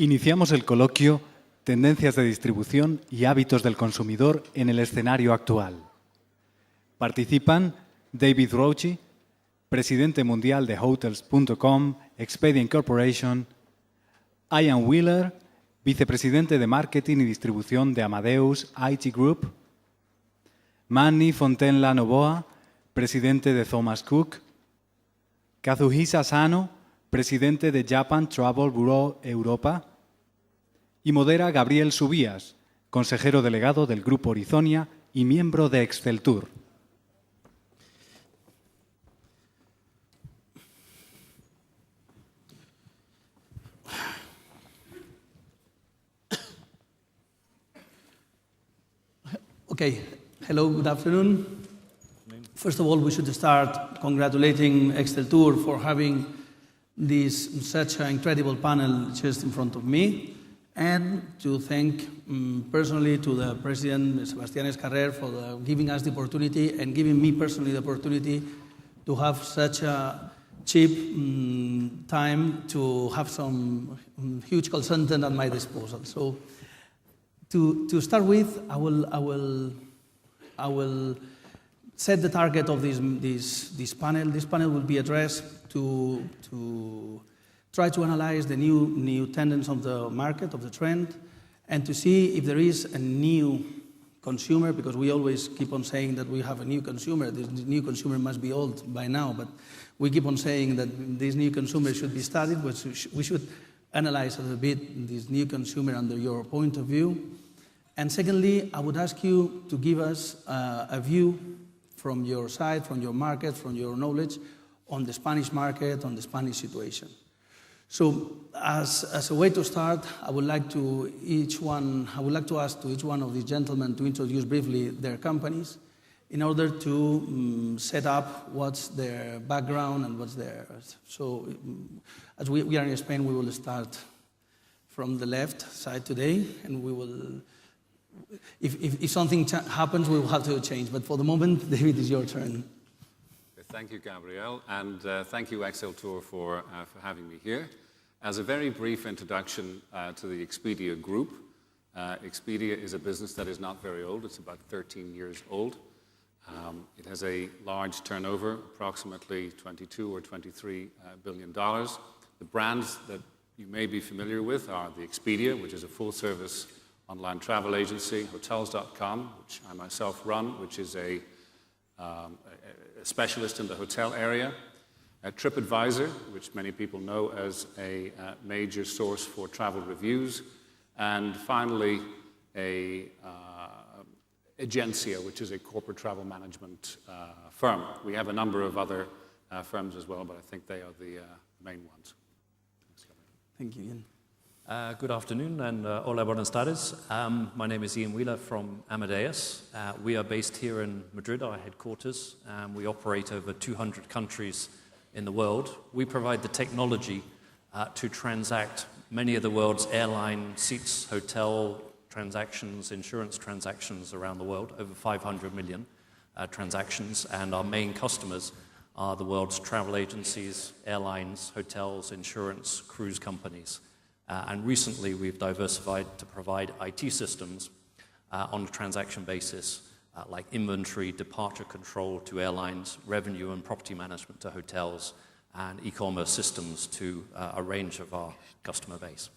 Iniciamos el coloquio Tendencias de distribución y hábitos del consumidor en el escenario actual. Participan David Roche, presidente mundial de Hotels.com, Expedia Corporation; Ian Wheeler, vicepresidente de marketing y distribución de Amadeus IT Group; Manny Fontaine-Lanoboa, presidente de Thomas Cook; Kazuhisa Sano, presidente de Japan Travel Bureau Europa; y modera Gabriel Subías, consejero delegado del Grupo Horizonia y miembro de Exceltur. Okay, hello, good afternoon. First of all, we should start congratulating Exceltur for having such an incredible panel just in front of me, and to thank personally to the President, Sebastián Escarrer, for giving us the opportunity and giving me personally the opportunity to have such a cheap time to have some huge consultant at my disposal. So, to start with, I will set the target of this panel. This panel will be addressed to try to analyze the new tendencies of the market, of the trend, and to see if there is a new consumer, because we always keep on saying that we have a new consumer. This new consumer must be old by now, but we keep on saying that this new consumer should be studied. We should analyze a little bit this new consumer under your point of view. And secondly, I would ask you to give us a view from your side, from your market, from your knowledge on the Spanish market, on the Spanish situation. So, as a way to start, I would like to ask to each one of these gentlemen to introduce briefly their companies in order to set up what's their background and what's their. So, as we are in Spain, we will start from the left side today, and we will. If something happens, we will have to change. But for the moment, David, it's your turn. Thank you, Gabriel, and thank you, Exceltur, for having me here. As a very brief introduction to the Expedia Group, Expedia is a business that is not very old. It's about 13 years old. It has a large turnover, approximately $22 or $23 billion. The brands that you may be familiar with are the Expedia, which is a full-service online travel agency, Hotels.com, which I myself run, which is a specialist in the hotel area, TripAdvisor, which many people know as a major source for travel reviews, and finally Agencia, which is a corporate travel management firm. We have a number of other firms as well, but I think they are the main ones. Thank you, Ian. Good afternoon and hola, buenas tardes. My name is Ian Wheeler from Amadeus. We are based here in Madrid, our headquarters. We operate over 200 countries in the world. We provide the technology to transact many of the world's airline seats, hotel transactions, insurance transactions around the world, over 500 million transactions, and our main customers are the world's travel agencies, airlines, hotels, insurance, cruise companies. And recently, we've diversified to provide IT systems on a transaction basis, like inventory, departure control to airlines, revenue and property management to hotels, and e-commerce systems to a range of our customer base.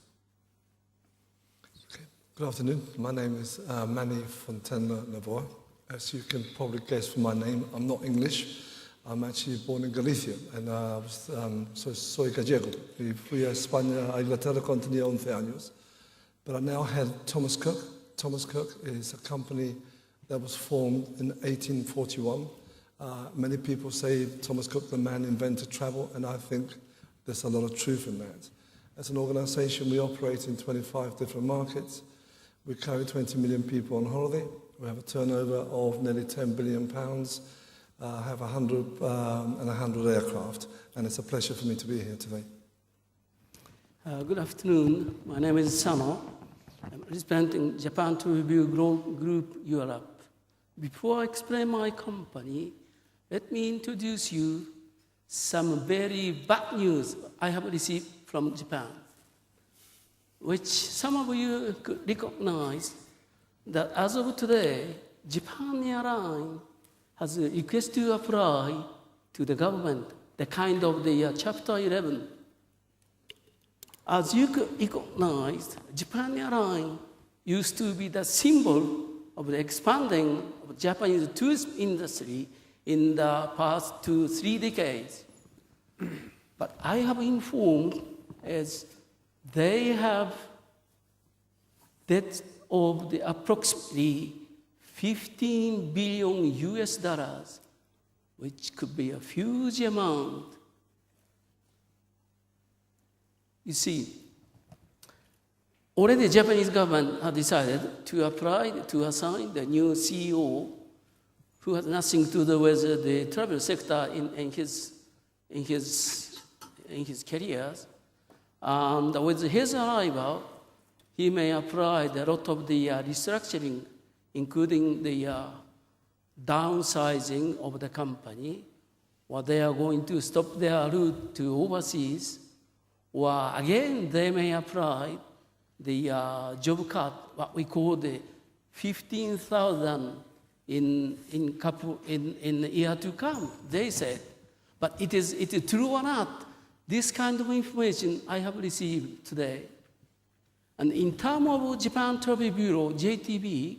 Okay. Good afternoon. My name is Manny Fontaine-Lanoboa. As you can probably guess from my name, I'm not English. I'm actually born in Galicia, and soy gallego. Y fui a España, a Inglaterra cuando tenía 11 años. But I now head Thomas Cook. Thomas Cook is a company that was formed in 1841. Many people say Thomas Cook, the man, invented travel, and I think there's a lot of truth in that. As an organization, we operate in 25 different markets. We carry 20 million people on holiday. We have a turnover of nearly £10 billion. Have 100 aircraft, and it's a pleasure for me to be here today. Good afternoon. My name is Sano. I'm representing Japan to Review Group Europe. Before I explain my company, let me introduce you some very bad news I have received from Japan. which some of you could recognize that as of today, Japan Airlines has a request to apply to the government, the kind of the Chapter 11. As you could recognize, Japan Airlines used to be the symbol of the expanding of Japanese tourism industry in the past 2-3 decades. But I have informed as they have debt of the approximately 15 billion US dollars, which could be a huge amount. You see, already the Japanese government has decided to apply to assign the new CEO who has nothing to do with the travel sector in his careers. And with his arrival, he may apply a lot of the restructuring, including the downsizing of the company, or they are going to stop their route to overseas, or again, they may apply the job cut, what we call the 15,000 in the year to come, they said. But it is true or not, this kind of information I have received today. And in terms of Japan Travel Bureau, JTB,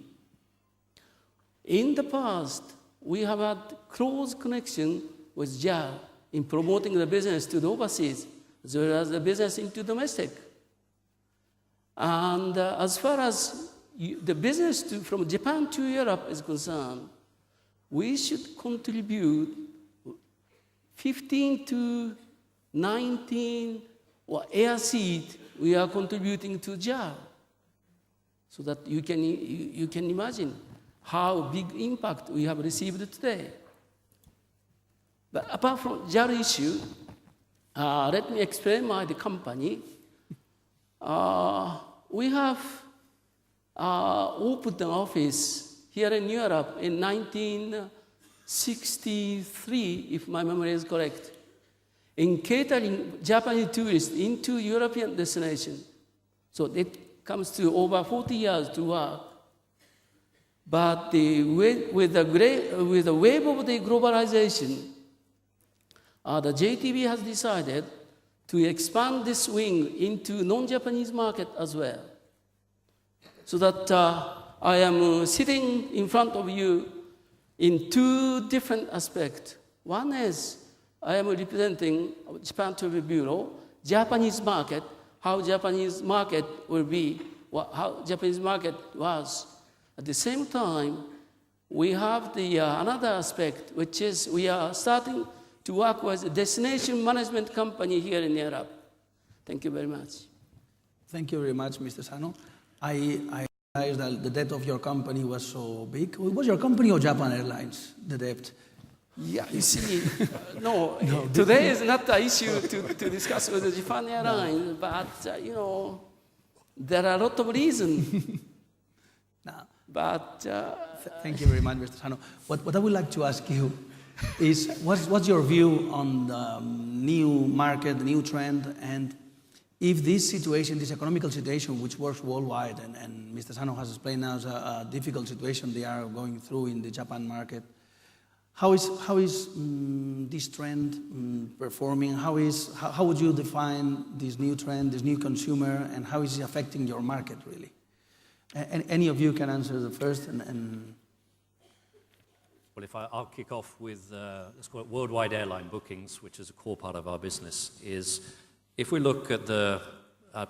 in the past, we have had close connection with JAL in promoting the business to the overseas, as well as the business into domestic. And as far as the business from Japan to Europe is concerned, we should contribute 15 to 19 or air seat we are contributing to JAL. So that you can imagine how big impact we have received today. But apart from JAL issue, let me explain the company. We have opened an office here in Europe in 1963, if my memory is correct, in catering Japanese tourists into European destinations. So it comes to over 40 years to work. But with the wave of the globalization, the JTB has decided to expand this wing into non-Japanese market as well. So that I am sitting in front of you in two different aspects. One is I am representing Japan Travel Bureau, Japanese market, how Japanese market will be, how Japanese market was. At the same time, we have the another aspect, which is we are starting to work with a destination management company here in Europe. Thank you very much. Thank you very much, Mr. Sano. I realized that the debt of your company was so big. Was your company or Japan Airlines, the debt? Yeah, you see, no, today is not the issue to discuss with the Japan Airlines, but, there are a lot of reasons. But thank you very much, Mr. Sano. What I would like to ask you is, what's your view on the new market, the new trend, and if this situation, this economical situation, which works worldwide, and Mr. Sano has explained now a difficult situation they are going through in the Japan market, how is this trend performing? How would you define this new trend, this new consumer, and how is it affecting your market, really? And any of you can answer the first. Well, I'll kick off with, let's call it worldwide airline bookings, which is a core part of our business, is if we look at the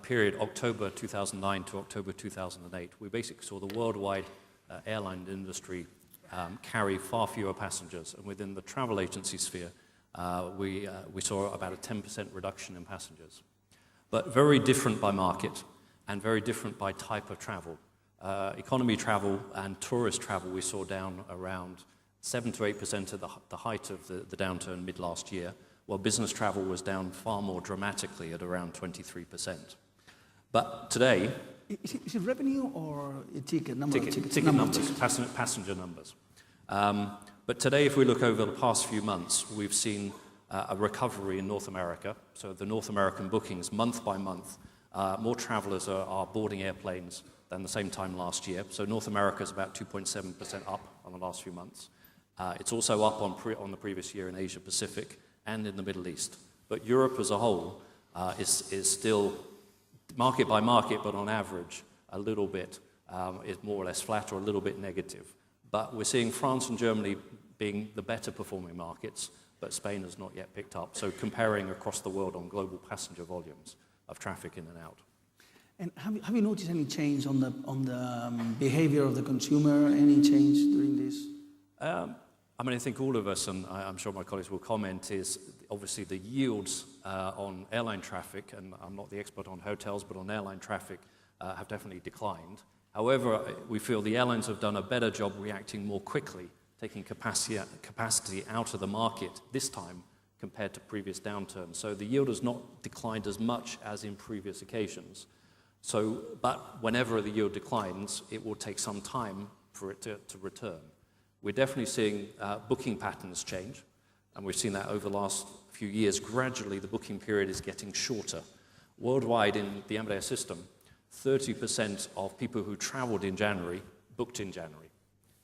period October 2009 to October 2008, we basically saw the worldwide airline industry carry far fewer passengers. And within the travel agency sphere, we saw about a 10% reduction in passengers. But very different by market and very different by type of travel. Economy travel and tourist travel we saw down around 7 to 8% at the height of the downturn mid last year, while business travel was down far more dramatically at around 23%. But today... Is it revenue or ticket numbers? Ticket numbers, passenger numbers. But today, if we look over the past few months, we've seen a recovery in North America. So the North American bookings, month by month, more travelers are boarding airplanes than the same time last year. So North America is about 2.7% up on the last few months. It's also up on the previous year in Asia Pacific and in the Middle East. But Europe as a whole is still, market by market, but on average, a little bit, is more or less flat or a little bit negative. But we're seeing France and Germany being the better performing markets, but Spain has not yet picked up. So comparing across the world on global passenger volumes of traffic in and out. And have you noticed any change on the behavior of the consumer? Any change during this? I mean, I think all of us, and I'm sure my colleagues will comment, is obviously the yields on airline traffic, and I'm not the expert on hotels, but on airline traffic have definitely declined. However, we feel the airlines have done a better job reacting more quickly, taking capacity out of the market this time compared to previous downturns. So the yield has not declined as much as in previous occasions. So, but whenever the yield declines, it will take some time for it to return. We're definitely seeing booking patterns change, and we've seen that over the last few years. Gradually, the booking period is getting shorter. Worldwide, in the Amadeus system, 30% of people who traveled in January booked in January.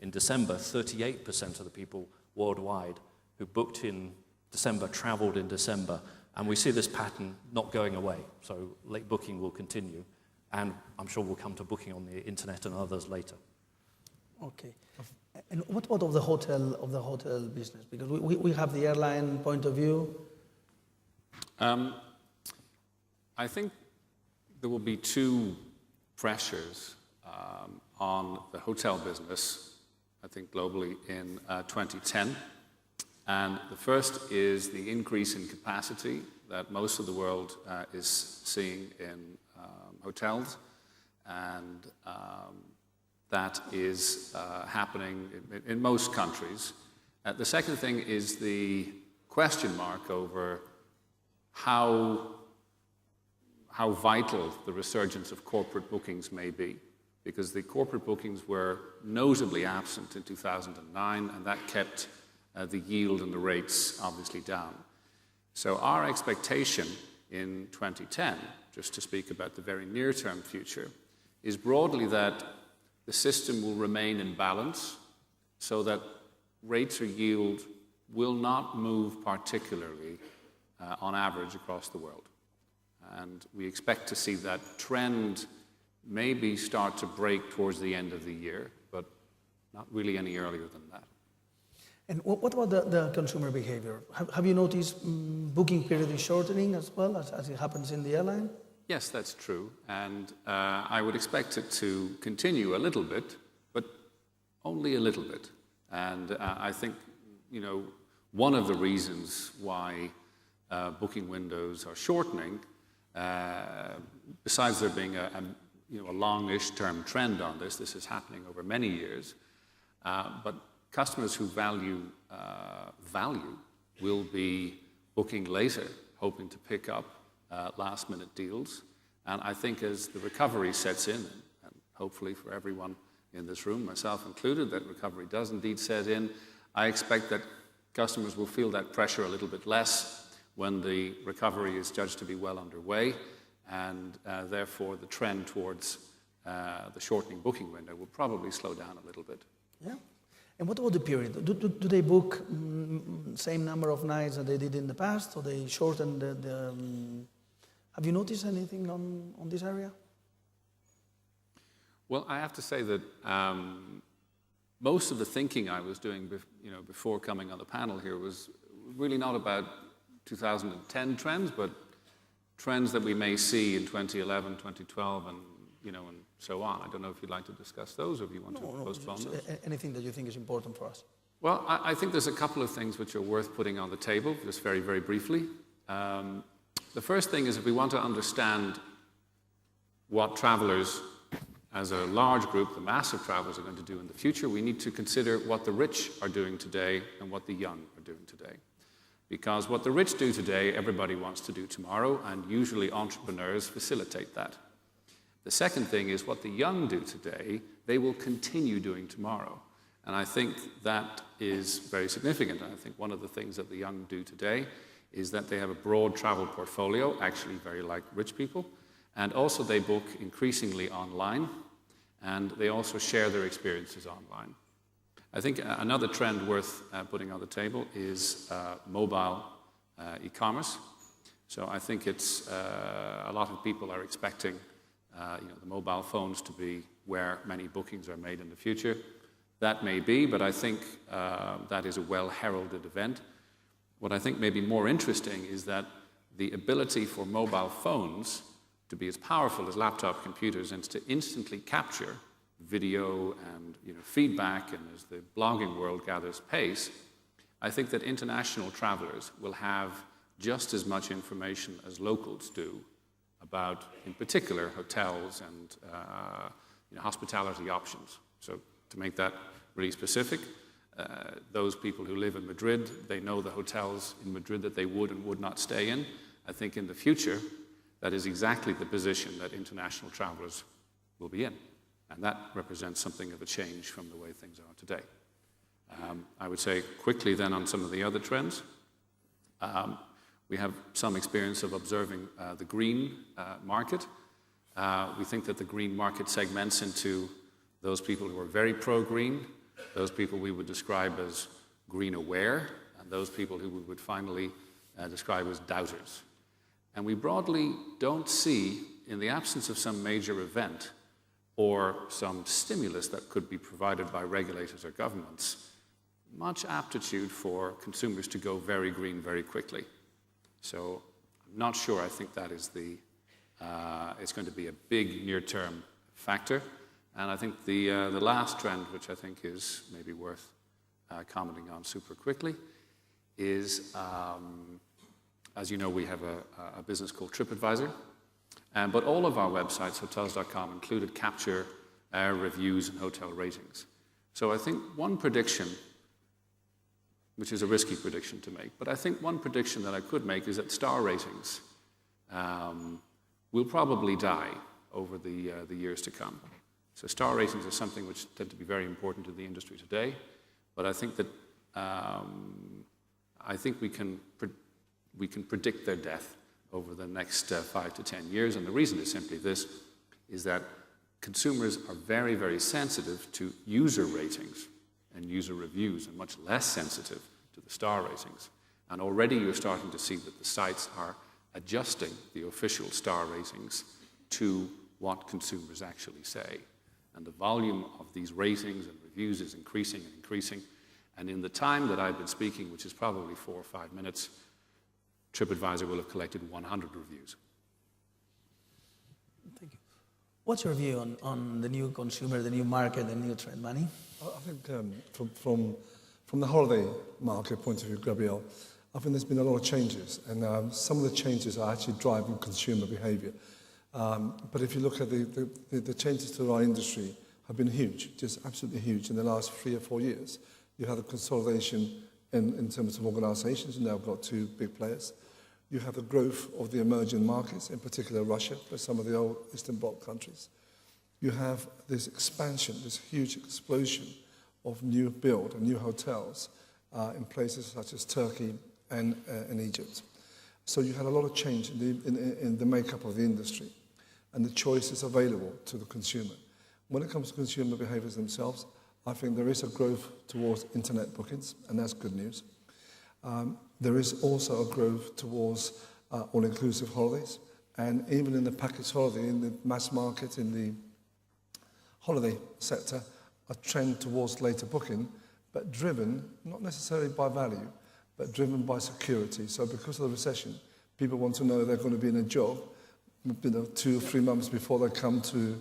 In December, 38% of the people worldwide who booked in December traveled in December, and we see this pattern not going away. So late booking will continue, and I'm sure we'll come to booking on the internet and others later. Okay. And what about of the hotel business? Because we have the airline point of view. I think there will be two pressures on the hotel business, I think globally in 2010. And the first is the increase in capacity that most of the world is seeing in hotels, and that is happening in most countries. The second thing is the question mark over how vital the resurgence of corporate bookings may be, because the corporate bookings were notably absent in 2009, and that kept the yield and the rates obviously down. So our expectation in 2010, just to speak about the very near-term future, is broadly that the system will remain in balance so that rates or yield will not move particularly on average across the world. And we expect to see that trend maybe start to break towards the end of the year, but not really any earlier than that. And what about the consumer behavior? Have you noticed booking period is shortening as well as it happens in the airline? Yes, that's true. And I would expect it to continue a little bit, but only a little bit. And I think, one of the reasons why booking windows are shortening, besides there being a longish term trend on this is happening over many years, but customers who value value will be booking later, hoping to pick up last-minute deals. And I think as the recovery sets in, and hopefully for everyone in this room, myself included, that recovery does indeed set in, I expect that customers will feel that pressure a little bit less when the recovery is judged to be well underway, and therefore the trend towards the shortening booking window will probably slow down a little bit. Yeah. And what about the period? Do they book same number of nights that they did in the past, or they shorten the have you noticed anything on this area? Well, I have to say that most of the thinking I was doing before coming on the panel here was really not about 2010 trends, but trends that we may see in 2011, 2012, and so on. I don't know if you'd like to discuss those, or if you want to postpone those. Anything that you think is important for us? Well, I think there's a couple of things which are worth putting on the table, just very, very briefly. The first thing is, if we want to understand what travelers, as a large group, the massive travelers, are going to do in the future, we need to consider what the rich are doing today and what the young are doing today. Because what the rich do today, everybody wants to do tomorrow, and usually entrepreneurs facilitate that. The second thing is what the young do today, they will continue doing tomorrow. And I think that is very significant. I think one of the things that the young do today is that they have a broad travel portfolio, actually very like rich people, And also they book increasingly online, and they also share their experiences online. I think another trend worth putting on the table is mobile e-commerce. So I think it's a lot of people are expecting the mobile phones to be where many bookings are made in the future. That may be, but I think that is a well-heralded event. What I think may be more interesting is that the ability for mobile phones to be as powerful as laptop computers and to instantly capture video and feedback, and as the blogging world gathers pace, I think that international travelers will have just as much information as locals do about, in particular, hotels and hospitality options. So to make that really specific, those people who live in Madrid, they know the hotels in Madrid that they would and would not stay in. I think in the future, that is exactly the position that international travelers will be in. And that represents something of a change from the way things are today. I would say quickly then on some of the other trends. We have some experience of observing the green market. We think that the green market segments into those people who are very pro-green, those people we would describe as green aware, and those people who we would finally describe as doubters. And we broadly don't see, in the absence of some major event or some stimulus that could be provided by regulators or governments, much aptitude for consumers to go very green very quickly. So I'm not sure I think that is it's going to be a big near-term factor. And I think the last trend, which I think is maybe worth commenting on super quickly, is, as you know, we have a business called TripAdvisor. But all of our websites, hotels.com included, capture our reviews and hotel ratings. So I think one prediction, which is a risky prediction to make, but I think one prediction that I could make is that star ratings will probably die over the years to come. So star ratings are something which tend to be very important to the industry today, but I think that we can predict their death over the next 5 to 10 years, and the reason is simply this, is that consumers are very, very sensitive to user ratings and user reviews, and much less sensitive to the star ratings. And already you're starting to see that the sites are adjusting the official star ratings to what consumers actually say. And the volume of these ratings and reviews is increasing and increasing. And in the time that I've been speaking, which is probably 4 or 5 minutes, TripAdvisor will have collected 100 reviews. Thank you. What's your view on the new consumer, the new market, the new trend, Manny? I think from the holiday market point of view, Gabriel, I think there's been a lot of changes, and some of the changes are actually driving consumer behavior. But if you look at the changes to our industry have been huge, just absolutely huge in the last 3 or 4 years. You have the consolidation in terms of organizations. You've now got 2 big players. You have the growth of the emerging markets, in particular Russia, but some of the old Eastern Bloc countries. You have this expansion, this huge explosion of new build and new hotels in places such as Turkey and Egypt. So you had a lot of change in the makeup of the industry and the choices available to the consumer. When it comes to consumer behaviors themselves, I think there is a growth towards internet bookings, and that's good news. There is also a growth towards all-inclusive holidays, and even in the package holiday, in the mass market, in the holiday sector, a trend towards later booking, but driven not necessarily by value, but driven by security. So because of the recession, people want to know they're going to be in a job 2 or 3 months before they come to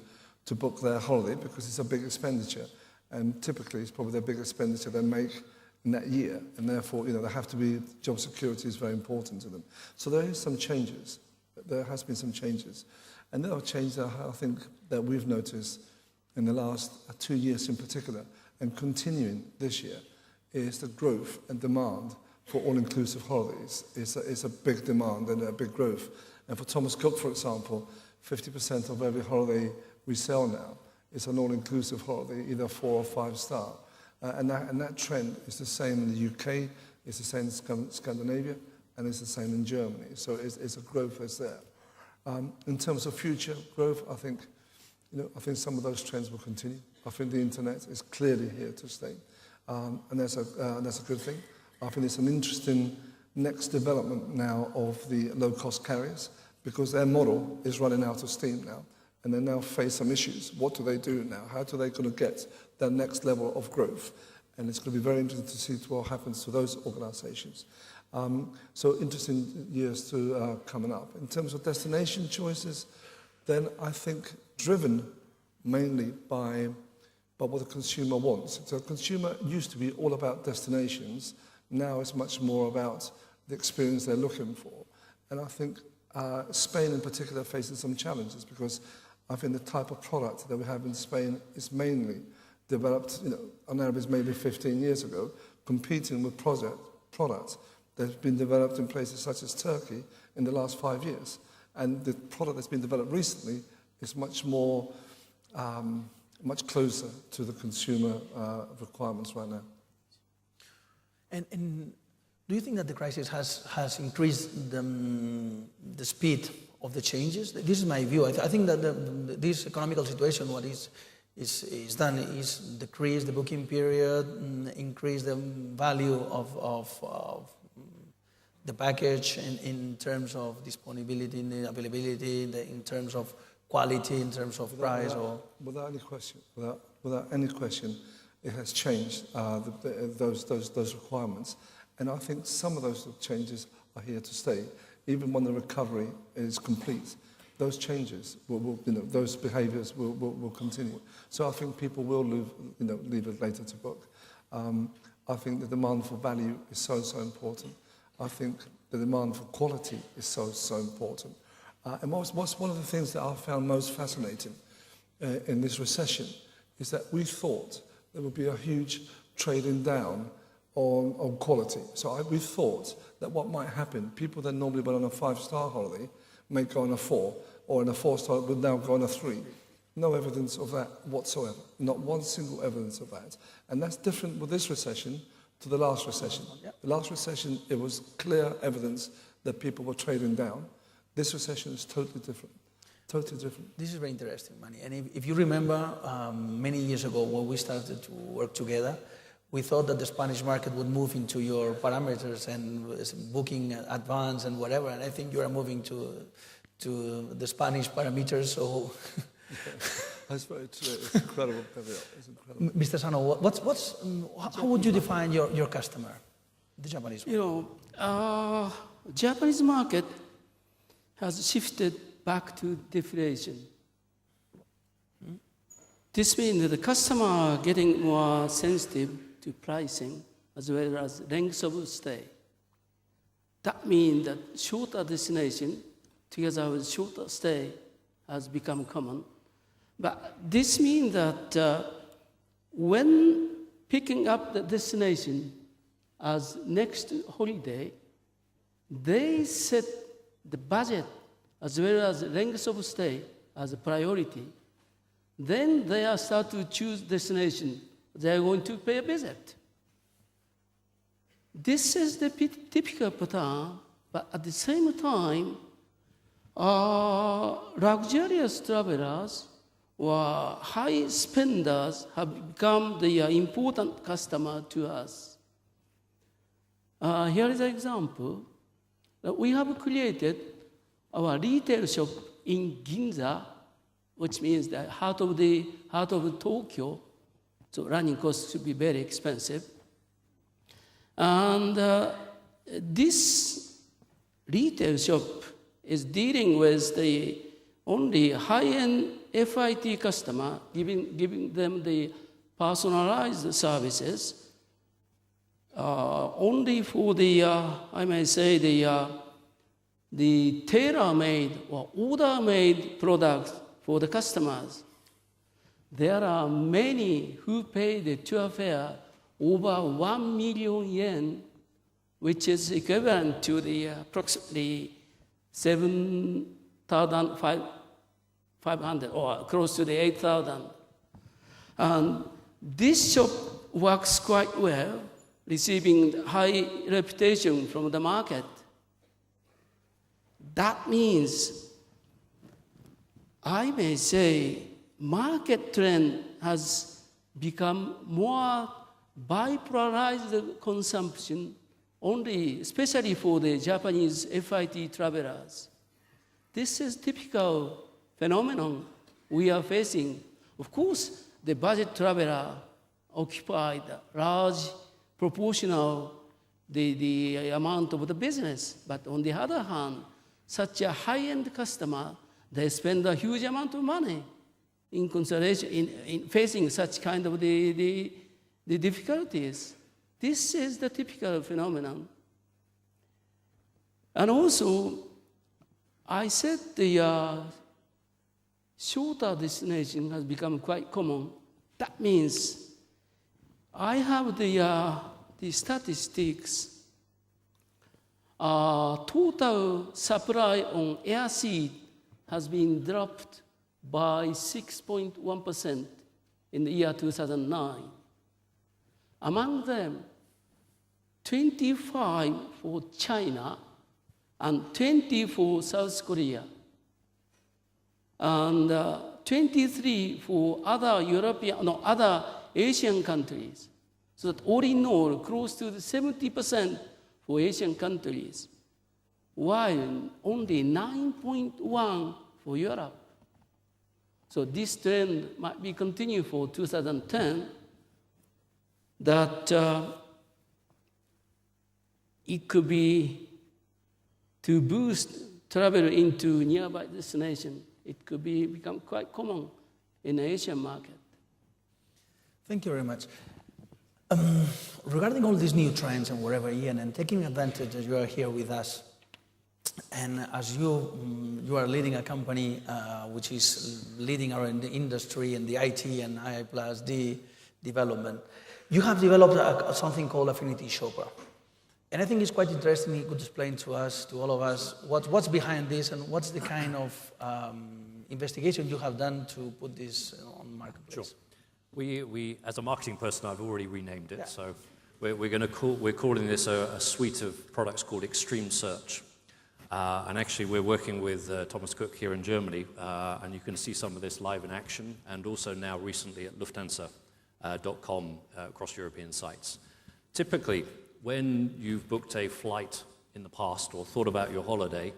book their holiday, because it's a big expenditure. And typically, it's probably their big expenditure they make in that year. And therefore, they have to be, job security is very important to them. So there is some changes. There has been some changes. And there are changes that I think that we've noticed in the last 2 years in particular, and continuing this year, is the growth and demand for all-inclusive holidays. It's a big demand and a big growth. And for Thomas Cook, for example, 50% of every holiday we sell now is an all-inclusive holiday, either 4 or 5 star. And that trend is the same in the UK, it's the same in Scandinavia, and it's the same in Germany. So it's a growth that's there. In terms of future growth, I think some of those trends will continue. I think the internet is clearly here to stay, and that's a good thing. I think there's an interesting next development now of the low-cost carriers, because their model is running out of steam now, and they now face some issues. What do they do now? How are they going to get that next level of growth? And it's going to be very interesting to see what happens to those organizations. So interesting years coming up. In terms of destination choices, then I think driven mainly by what the consumer wants. So the consumer used to be all about destinations. Now it's much more about the experience they're looking for. And I think Spain in particular faces some challenges, because I think the type of product that we have in Spain is mainly developed, on average maybe 15 years ago, competing with products that have been developed in places such as Turkey in the last 5 years. And the product that's been developed recently is much more, much closer to the consumer requirements right now. And do you think that the crisis has increased the speed of the changes? This is my view. I think that this economical situation, what is done is decrease the booking period, increase the value of the package in terms of disponibility, in availability, in terms of quality, in terms of price. Without any question, it has changed those requirements. And I think some of those changes are here to stay, even when the recovery is complete. Those changes, those behaviours will continue. So I think people will leave it later to book. I think the demand for value is so important. I think the demand for quality is so important. And what's one of the things that I found most fascinating in this recession is that we thought there would be a huge trading down on quality. So we thought that what might happen, people that normally went on a 5-star holiday may go on a 4, or in a 4-star would now go on a 3. No evidence of that whatsoever. Not one single evidence of that. And that's different with this recession to the last recession. The last recession, it was clear evidence that people were trading down. This recession is totally different. Totally different. This is very interesting, Manny. And if you remember, many years ago when we started to work together, we thought that the Spanish market would move into your parameters and booking advance and whatever. And I think you are moving to the Spanish parameters. So that's very true. It's incredible. It's incredible. Mr. Sano, how would you define your customer, the Japanese one? Japanese market has shifted back to deflation. This means that the customer are getting more sensitive to pricing as well as length of stay. That means that shorter destination together with shorter stay has become common. But this means that when picking up the destination as next holiday, they set the budget as well as length of stay as a priority. Then they are start to choose destination they are going to pay a visit. This is the typical pattern, but at the same time, luxurious travelers or high spenders have become the important customer to us. Here is an example. We have created our retail shop in Ginza, which means the heart of Tokyo. So running costs should be very expensive. And this retail shop is dealing with the only high-end FIT customer, giving them the personalized services, only for the, I may say, the tailor-made or order-made products for the customers. There are many who pay the tour fare over 1 million yen, which is equivalent to the approximately 7,500 or close to the 8,000. And this shop works quite well, receiving high reputation from the market. That means I may say market trend has become more bipolarized consumption only, especially for the Japanese FIT travelers. This is typical phenomenon we are facing. Of course, the budget traveler occupied a large proportional the amount of the business. But on the other hand, such a high-end customer, they spend a huge amount of money in consideration in facing such kind of the difficulties. This is the typical phenomenon. And also, I said the shorter destination has become quite common. That means I have the statistics. Total supply on air seat has been dropped by 6.1% in the year 2009. Among them, 25 for China and 20 for South Korea, and 23 for other Asian countries. So that all in all, close to 70% for Asian countries, while only 9.1 for Europe. So this trend might be continued for 2010, that it could be to boost travel into nearby destination. It could become quite common in the Asian market. Thank you very much. Regarding all these new trends and wherever, Ian, and taking advantage that you are here with us, and as you are leading a company which is leading our industry in the IT and II+D development, you have developed something called Affinity Shopper. And I think it's quite interesting. You could explain to us, to all of us, what's behind this and what's the kind of investigation you have done to put this on the marketplace. Sure. We, as a marketing person, I've already renamed it. Yeah. So we're calling this a suite of products called Extreme Search. And actually, we're working with Thomas Cook here in Germany, and you can see some of this live in action, and also now recently at Lufthansa.com across European sites. Typically, when you've booked a flight in the past or thought about your holiday,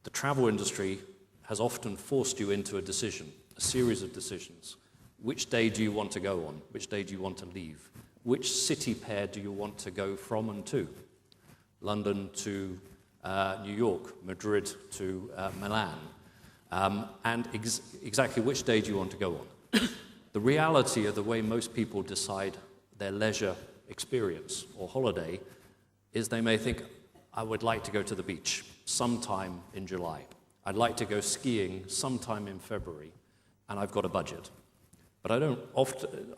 the travel industry has often forced you into a decision, a series of decisions. Which day do you want to go on? Which day do you want to leave? Which city pair do you want to go from and to? London to New York, Madrid to Milan. And exactly which day do you want to go on? The reality of the way most people decide their leisure experience or holiday is they may think, I would like to go to the beach sometime in July. I'd like to go skiing sometime in February, and I've got a budget. But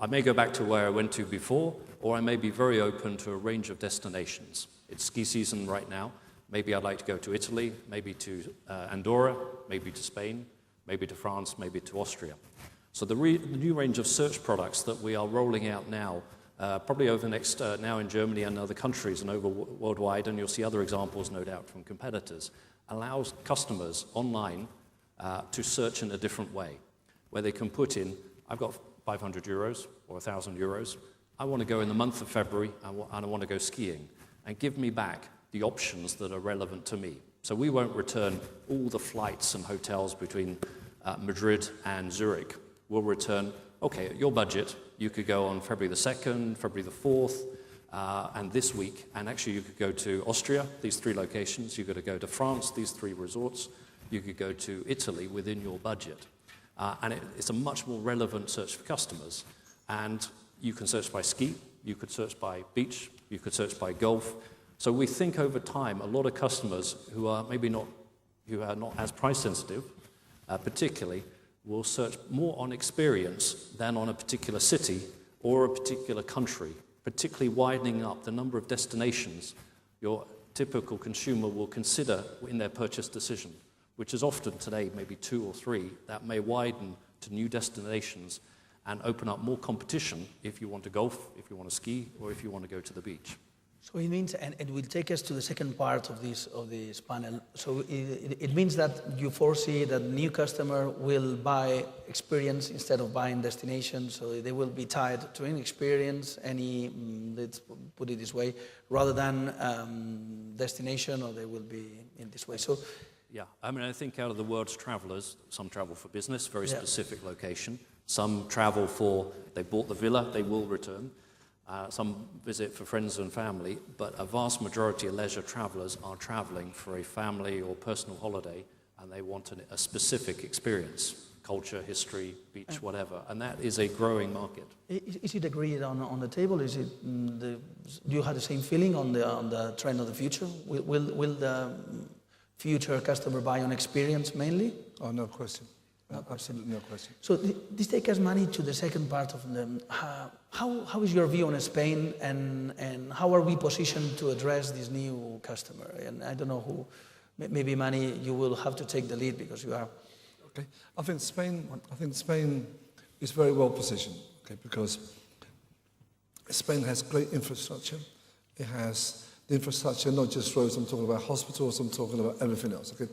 I may go back to where I went to before, or I may be very open to a range of destinations. It's ski season right now. Maybe I'd like to go to Italy, maybe to Andorra, maybe to Spain, maybe to France, maybe to Austria. So the new range of search products that we are rolling out now, probably over the next, now in Germany and other countries and over worldwide, and you'll see other examples, no doubt, from competitors, allows customers online to search in a different way, where they can put in, I've got 500 euros or 1,000 euros. I want to go in the month of February, and I want to go skiing, and give me back the options that are relevant to me. So we won't return all the flights and hotels between Madrid and Zurich. We'll return, okay, at your budget, you could go on February the 2nd, February the 4th, and this week, and actually you could go to Austria, these 3 locations, you could go to France, these 3 resorts, you could go to Italy within your budget. And it's a much more relevant search for customers. And you can search by ski, you could search by beach, you could search by golf. So we think over time, a lot of customers who are not as price sensitive, particularly, will search more on experience than on a particular city or a particular country, particularly widening up the number of destinations your typical consumer will consider in their purchase decision, which is often today maybe 2 or 3, that may widen to new destinations and open up more competition if you want to golf, if you want to ski, or if you want to go to the beach. So it means, and it will take us to the second part of this panel. So it means that you foresee that new customer will buy experience instead of buying destination. So they will be tied to an experience, let's put it this way, rather than destination, or they will be in this way. So. Yeah, I mean, I think out of the world's travelers, some travel for business, very specific location. Some travel they bought the villa, they will return. Some visit for friends and family, but a vast majority of leisure travelers are traveling for a family or personal holiday, and they want a specific experience, culture, history, beach, whatever, and that is a growing market. Is it agreed on the table? Is it do you have the same feeling on the trend of the future? Will the future customer buy on experience mainly? Oh, no question. Absolutely no question. So this takes us, Manny, to the second part of the, how is your view on Spain, and how are we positioned to address this new customer? And I don't know who, maybe Manny, you will have to take the lead because you are. Okay, I think Spain is very well positioned. Okay, because Spain has great infrastructure. It has the infrastructure, not just roads. I'm talking about hospitals. I'm talking about everything else. Okay,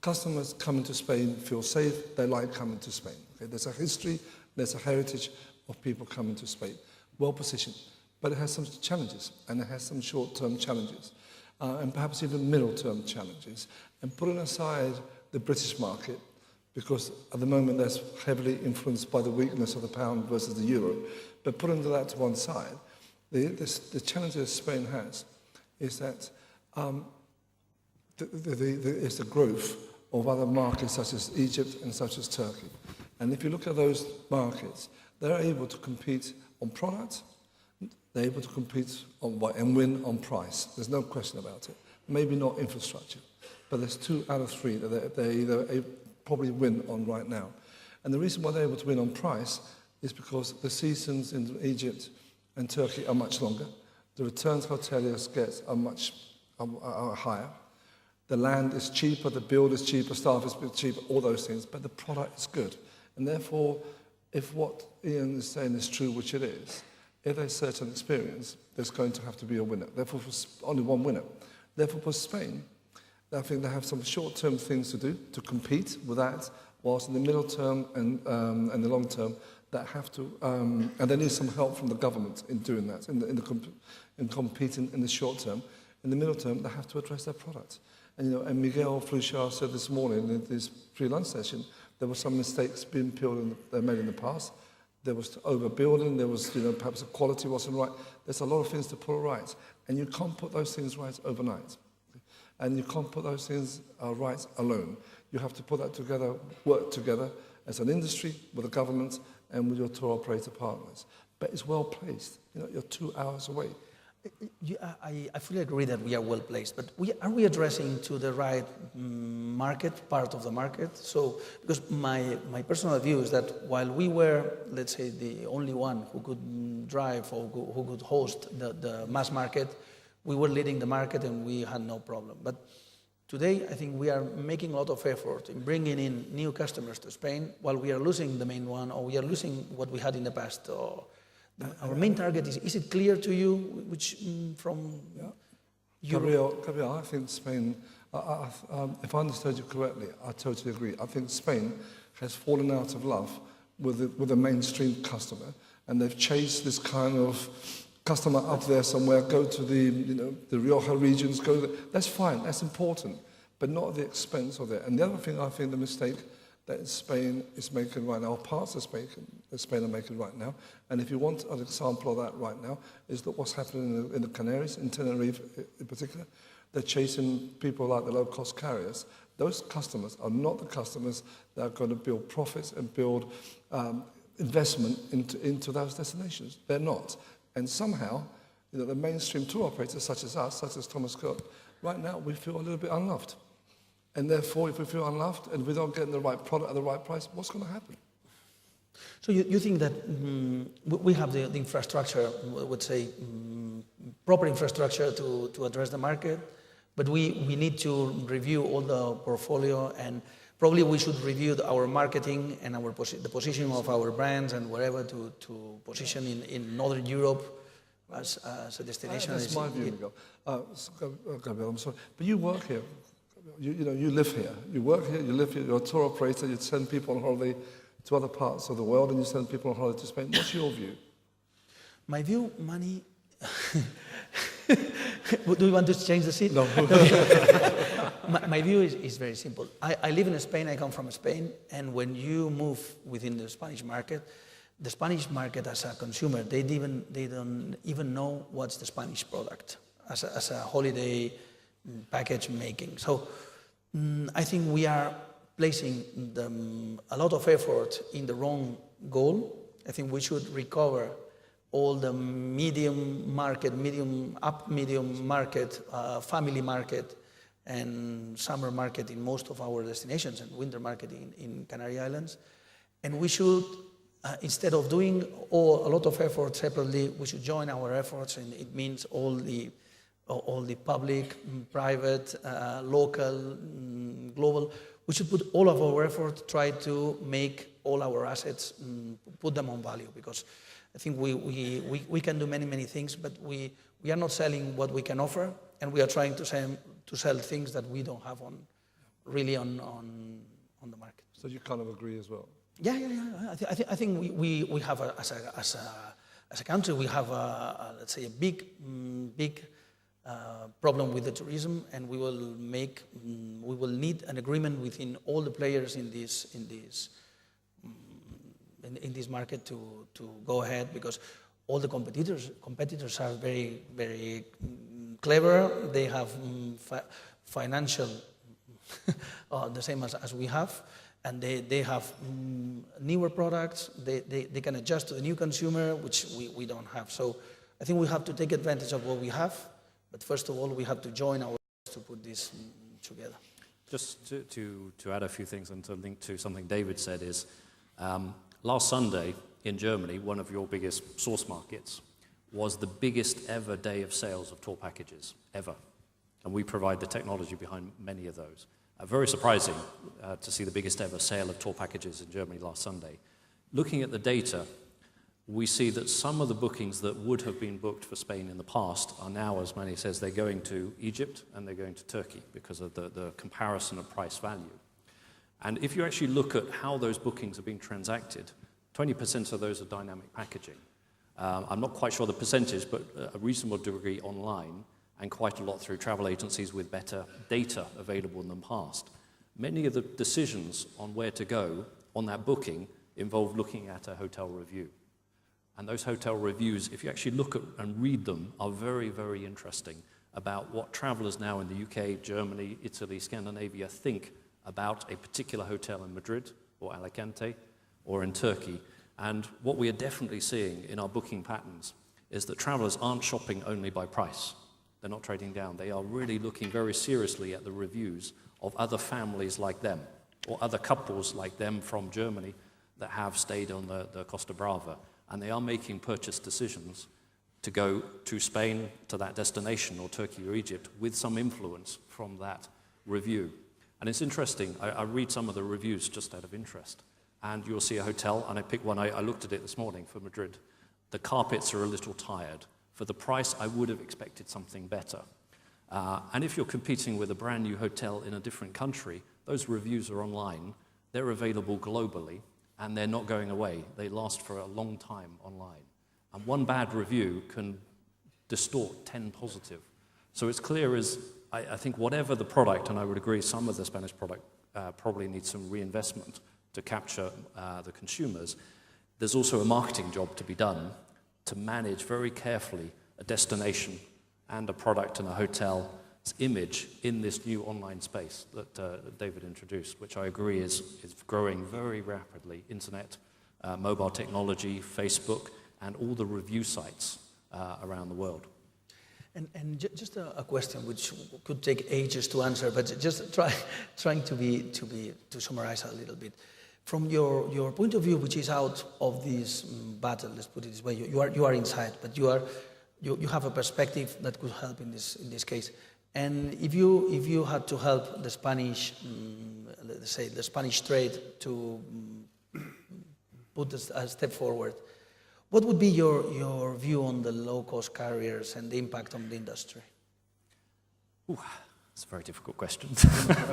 customers coming to Spain feel safe. They like coming to Spain. Okay? There's a history, there's a heritage of people coming to Spain. Well positioned. But it has some challenges, and it has some short-term challenges, and perhaps even middle-term challenges. And putting aside the British market, because at the moment that's heavily influenced by the weakness of the pound versus the euro, but putting that to one side, the challenges Spain has is that it's the growth of other markets such as Egypt and such as Turkey. And if you look at those markets, they're able to compete on product, they're able to compete and win on price. There's no question about it. Maybe not infrastructure, but there's 2 out of 3 that they probably win on right now. And the reason why they're able to win on price is because the seasons in Egypt and Turkey are much longer. The returns hoteliers get are higher. The land is cheaper, the build is cheaper, staff is cheaper, all those things, but the product is good. And therefore, if what Ian is saying is true, which it is, if there's certain experience, there's going to have to be a winner. Therefore, only one winner. Therefore, for Spain, I think they have some short-term things to do to compete with that, whilst in the middle term and the long term, that have to, and they need some help from the government in doing that, in competing in the short term. In the middle term, they have to address their product. And Miguel Fluchar said this morning in this pre-lunch session, there were some mistakes being made in the past. There was overbuilding, there was, perhaps the quality wasn't right. There's a lot of things to put right. And you can't put those things right overnight. And you can't put those things right alone. You have to put that together, work together as an industry, with the government, and with your tour operator partners. But it's well placed. You're 2 hours away. I fully agree that we are well placed, but are we addressing to the right part of the market? So, because my personal view is that while we were, let's say, the only one who could drive or who could host the mass market, we were leading the market and we had no problem. But today, I think we are making a lot of effort in bringing in new customers to Spain, while we are losing the main one, or we are losing what we had in the past. Our main target is it clear to you, which from Gabriel, I think Spain, if I understood you correctly, I totally agree. I think Spain has fallen out of love with the mainstream customer, and they've chased this kind of customer up there somewhere, go to the Rioja regions, go there. That's fine, that's important, but not at the expense of it. And the other thing, I think the mistake that Spain is making right now, parts of Spain are making right now, and if you want an example of that right now, is that what's happening in the Canaries, in Tenerife in particular, they're chasing people like the low-cost carriers. Those customers are not the customers that are going to build profits and build investment into those destinations. They're not. And somehow, the mainstream tour operators such as us, such as Thomas Cook, right now we feel a little bit unloved. And therefore, if we feel unloved and we don't get the right product at the right price, what's going to happen? So you think that we have the infrastructure, I would say, proper infrastructure to address the market, but we need to review all the portfolio, and probably we should review our marketing and the positioning of our brands and wherever to position in Northern Europe as a destination. That's my view, Miguel. Gabriel, I'm sorry, but you work here. You live here. You work here, you live here, you're a tour operator, you send people on holiday to other parts of the world and you send people on holiday to Spain. What's your view? My view, money... Do you want to change the seat? No. My view is very simple. I live in Spain, I come from Spain, and when you move within the Spanish market as a consumer, they don't even know what's the Spanish product as a holiday package making. So I think we are placing a lot of effort in the wrong goal. I think we should recover all the medium market, medium market, family market, and summer market in most of our destinations, and winter market in Canary Islands. And we should, instead of doing a lot of effort separately, we should join our efforts, and it means all the public, private, local, global. We should put all of our effort, try to make all our assets, put them on value, because I think we can do many things, but we are not selling what we can offer, and we are trying to sell things that we don't have on the market. So you kind of agree as well? Yeah. I think we have as a country, we have let's say a big problem with the tourism, and we will need an agreement within all the players in this market to go ahead, because all the competitors are very clever. They have financial the same as we have, and they have newer products. They can adjust to the new consumer, which we don't have. So I think we have to take advantage of what we have, but first of all we have to join our to put this together. Just to add a few things and to link to something David said is, last Sunday in Germany, one of your biggest source markets, was the biggest ever day of sales of tour packages, ever. And we provide the technology behind many of those. Very surprising to see the biggest ever sale of tour packages in Germany last Sunday. Looking at the data, we see that some of the bookings that would have been booked for Spain in the past are now, as Manny says, they're going to Egypt and they're going to Turkey because of the comparison of price value. And if you actually look at how those bookings are being transacted, 20% of those are dynamic packaging. I'm not quite sure the percentage, but a reasonable degree online, and quite a lot through travel agencies with better data available than the past. Many of the decisions on where to go on that booking involve looking at a hotel review. And those hotel reviews, if you actually look at and read them, are very interesting about what travelers now in the UK, Germany, Italy, Scandinavia think about a particular hotel in Madrid or Alicante or in Turkey. And what we are definitely seeing in our booking patterns is that travelers aren't shopping only by price. They're not trading down. They are really looking very seriously at the reviews of other families like them or other couples like them from Germany that have stayed on the Costa Brava. And they are making purchase decisions to go to Spain, to that destination, or Turkey or Egypt, with some influence from that review. And it's interesting, I read some of the reviews just out of interest, and you'll see a hotel, and I picked one, I looked at it this morning for Madrid. The carpets are a little tired. For the price, I would have expected something better. And if you're competing with a brand new hotel in a different country, those reviews are online, they're available globally, and they're not going away. They last for a long time online. And one bad review can distort 10 positive. So it's clear as, I think whatever the product, and I would agree some of the Spanish product probably needs some reinvestment to capture the consumers, there's also a marketing job to be done to manage very carefully a destination and a product and a hotel's image in this new online space that David introduced, which I agree is growing very rapidly. Internet, mobile technology, Facebook, and all the review sites around the world. And just a question which could take ages to answer, but just trying to summarize a little bit. From your point of view, which is out of this battle, let's put it this way, you are inside, but you have a perspective that could help in this case. And if you had to help the Spanish, let's say the Spanish trade to put a step forward, What would be your view on the low-cost carriers and the impact on the industry? Ooh, that's a very difficult question.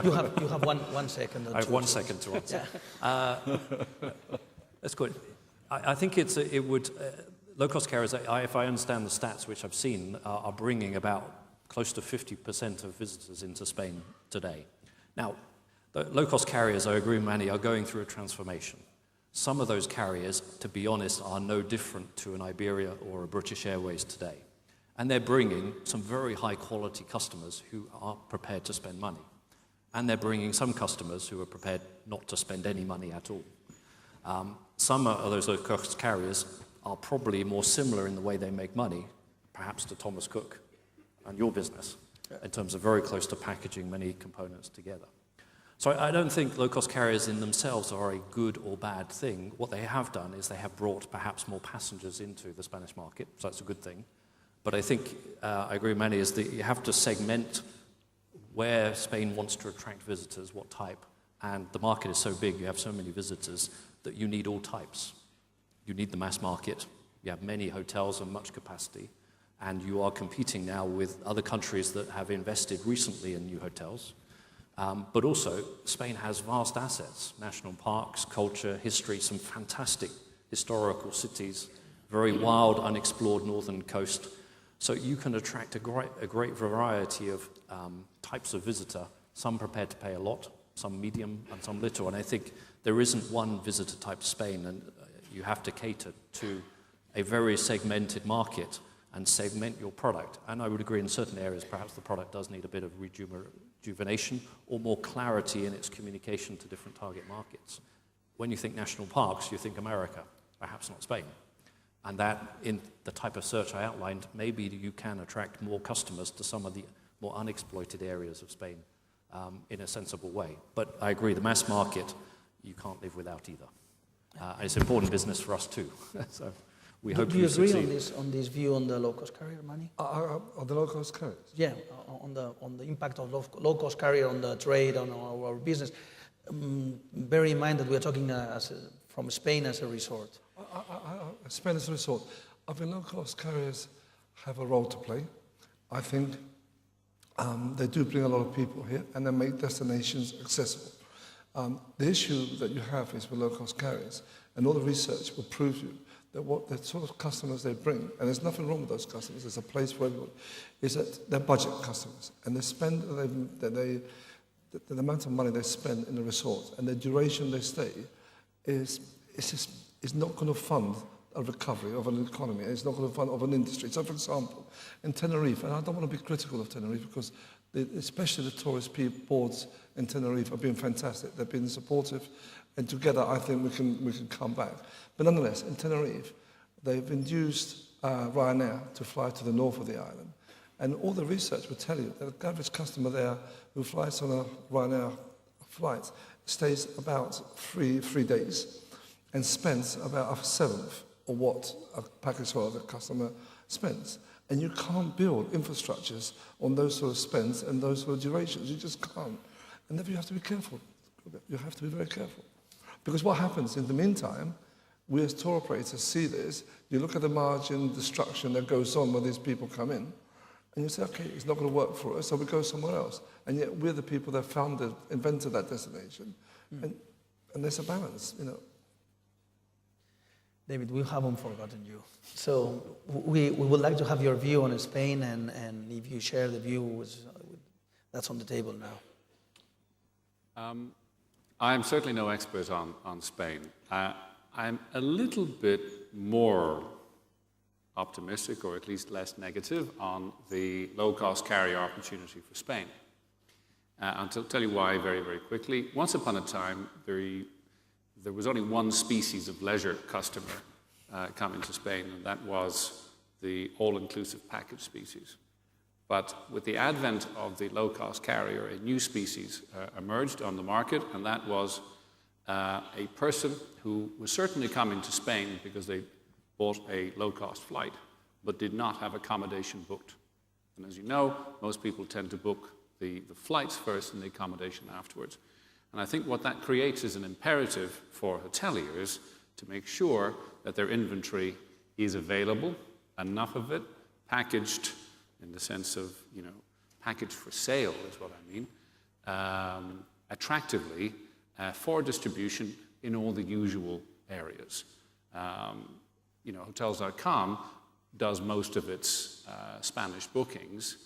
You have 1 second. I have 1 second to answer. That's good. I think low-cost carriers, if I understand the stats which I've seen, are bringing about close to 50% of visitors into Spain today. Now, the low-cost carriers, I agree with Manny, are going through a transformation. Some of those carriers, to be honest, are no different to an Iberia or a British Airways today. And they're bringing some very high-quality customers who are prepared to spend money. And they're bringing some customers who are prepared not to spend any money at all. Some of those low-cost carriers are probably more similar in the way they make money, perhaps to Thomas Cook and your business, in terms of very close to packaging many components together. So I don't think low-cost carriers in themselves are a good or bad thing. What they have done is they have brought perhaps more passengers into the Spanish market, so that's a good thing. But I think, I agree with Manny, is that you have to segment where Spain wants to attract visitors, what type. And the market is so big, you have so many visitors, that you need all types. You need the mass market, you have many hotels and much capacity, and you are competing now with other countries that have invested recently in new hotels. But also, Spain has vast assets, national parks, culture, history, some fantastic historical cities, very wild, unexplored northern coast. So you can attract a great variety of types of visitor, some prepared to pay a lot, some medium, and some little. And I think there isn't one visitor type Spain, and you have to cater to a very segmented market and segment your product. And I would agree in certain areas, perhaps the product does need a bit of rejuvenation or more clarity in its communication to different target markets. When you think national parks, you think America, perhaps not Spain. And that, in the type of search I outlined, maybe you can attract more customers to some of the more unexploited areas of Spain in a sensible way. But I agree, the mass market, you can't live without either. And it's important business for us too. So we hope you succeed. Do you agree on this view on the low-cost carrier, Manny? On the low-cost carriers? Yeah, on the impact of low-cost carrier on the trade, on our business. Bear in mind that we are talking from Spain as a resort. Spain as a resort. I think low-cost carriers have a role to play. I think they do bring a lot of people here and they make destinations accessible. The issue that you have is with low-cost carriers, and all the research will prove you that what the sort of customers they bring, and there's nothing wrong with those customers, there's a place for everyone, is that they're budget customers, and they spend the amount of money they spend in the resort and the duration they stay is not going to fund a recovery of an economy. It's not going to fund of an industry. So, for example, in Tenerife, and I don't want to be critical of Tenerife because especially the tourist boards in Tenerife have been fantastic. They've been supportive, and together I think we can come back. But nonetheless, in Tenerife, they've induced Ryanair to fly to the north of the island. And all the research will tell you that the average customer there who flies on a Ryanair flight stays about three days and spends about a seventh of what a package holiday customer spends. And you can't build infrastructures on those sort of spends and those sort of durations. You just can't. And therefore you have to be careful. You have to be very careful. Because what happens in the meantime, we as tour operators see this, you look at the margin destruction that goes on when these people come in, and you say, okay, it's not going to work for us, so we go somewhere else. And yet we're the people that invented that destination. And there's a balance, you know. David, we haven't forgotten you. So we would like to have your view on Spain, and if you share the view, that's on the table now. I'm certainly no expert on Spain. I'm a little bit more optimistic, or at least less negative, on the low-cost carrier opportunity for Spain. I'll tell you why very, very quickly. Once upon a time, there was only one species of leisure customer coming to Spain, and that was the all-inclusive package species. But with the advent of the low-cost carrier, a new species emerged on the market, and that was a person who was certainly coming to Spain because they bought a low-cost flight, but did not have accommodation booked. And as you know, most people tend to book the flights first and the accommodation afterwards. And I think what that creates is an imperative for hoteliers to make sure that their inventory is available, enough of it, packaged in the sense of, packaged for sale is what I mean, attractively for distribution in all the usual areas. Hotels.com does most of its Spanish bookings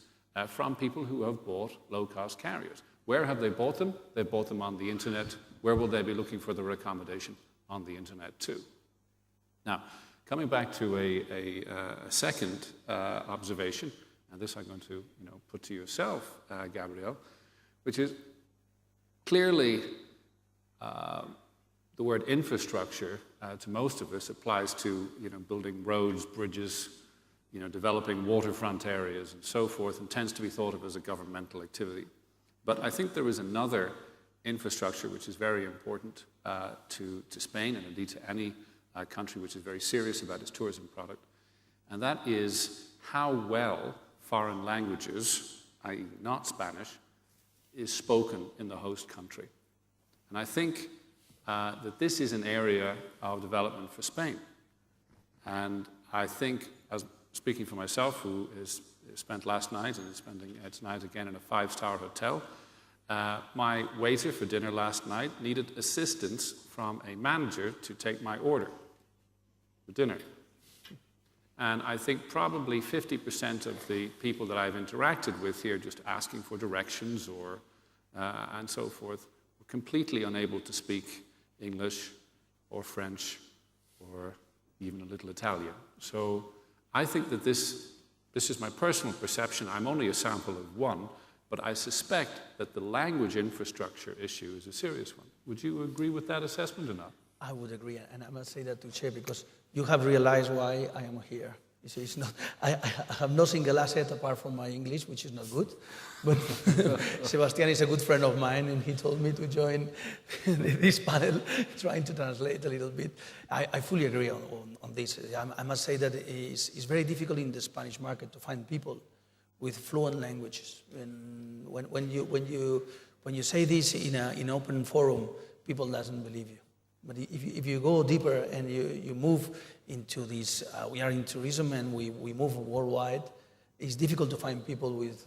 from people who have bought low-cost carriers. Where have they bought them? They bought them on the internet. Where will they be looking for their accommodation? On the internet too. Now, coming back to a second observation, and this I'm going to put to yourself, Gabriel, which is clearly the word infrastructure to most of us applies to building roads, bridges, developing waterfront areas and so forth, and tends to be thought of as a governmental activity. But I think there is another infrastructure which is very important to Spain and indeed to any country which is very serious about its tourism product, and that is how well foreign languages, i.e. not Spanish, is spoken in the host country. And I think that this is an area of development for Spain. And I think, as speaking for myself, who is spent last night and is spending tonight again in a 5-star hotel, my waiter for dinner last night needed assistance from a manager to take my order for dinner. And I think probably 50% of the people that I've interacted with here just asking for directions or and so forth were completely unable to speak English or French or even a little Italian. So I think that this is my personal perception. I'm only a sample of one, but I suspect that the language infrastructure issue is a serious one. Would you agree with that assessment or not? I would agree, and I must say that to Che, because you have realized why I am here. You see, it's not, I have no single asset apart from my English, which is not good. But Sebastian is a good friend of mine, and he told me to join this panel, trying to translate a little bit. I fully agree on this. I must say that it's very difficult in the Spanish market to find people with fluent languages. When you say this in an open forum, people doesn't believe you. But if you go deeper and you move into this, we are in tourism and we move worldwide, it's difficult to find people with